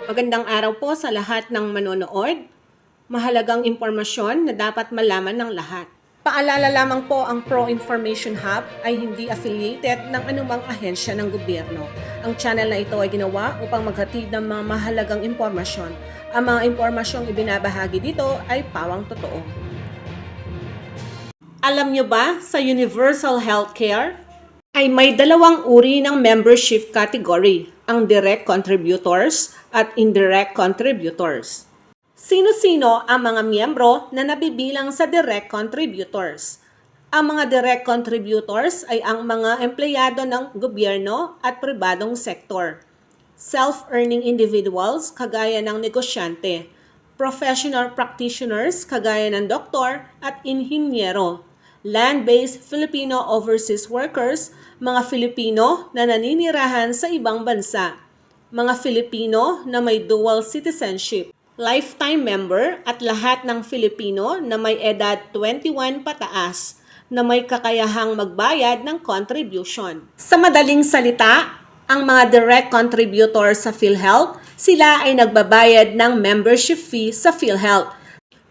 Magandang araw po sa lahat ng manonood. Mahalagang impormasyon na dapat malaman ng lahat. Paalala lamang po, ang Pro Information Hub ay hindi affiliated ng anumang ahensya ng gobyerno. Ang channel na ito ay ginawa upang maghatid ng mga mahalagang impormasyon. Ang mga impormasyong ibinabahagi dito ay pawang totoo. Alam nyo ba, sa Universal Healthcare ay may dalawang uri ng membership category, ang direct contributors at indirect contributors. Sino-sino ang mga miyembro na nabibilang sa direct contributors? Ang mga direct contributors ay ang mga empleyado ng gobyerno at pribadong sektor. Self-earning individuals kagaya ng negosyante, professional practitioners kagaya ng doktor at inhinyero, land-based Filipino overseas workers, mga Filipino na naninirahan sa ibang bansa, mga Filipino na may dual citizenship, lifetime member at lahat ng Filipino na may edad 21 pataas na may kakayahang magbayad ng contribution. Sa madaling salita, ang mga direct contributors sa PhilHealth, sila ay nagbabayad ng membership fee sa PhilHealth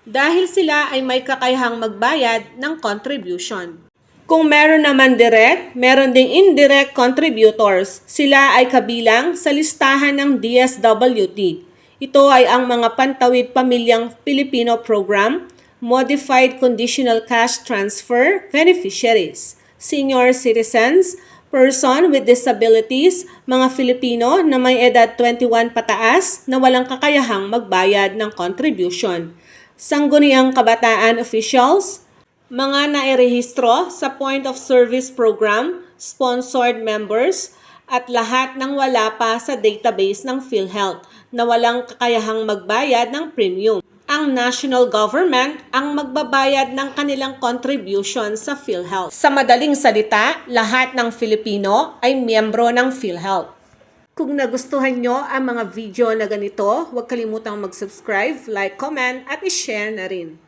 dahil sila ay may kakayahang magbayad ng contribution. Kung meron naman direct, meron ding indirect contributors. Sila ay kabilang sa listahan ng DSWD. Ito ay ang mga Pantawid Pamilyang Pilipino Program, Modified Conditional Cash Transfer Beneficiaries, Senior Citizens, Person with Disabilities, mga Filipino na may edad 21 pataas na walang kakayahang magbayad ng contribution, sangguniang kabataan officials, mga nairehistro sa Point of Service Program, sponsored members, at lahat ng wala pa sa database ng PhilHealth na walang kakayahang magbayad ng premium. Ang national government ang magbabayad ng kanilang contribution sa PhilHealth. Sa madaling salita, lahat ng Filipino ay miyembro ng PhilHealth. Kung nagustuhan nyo ang mga video na ganito, huwag kalimutang mag-subscribe, like, comment, at i-share na rin.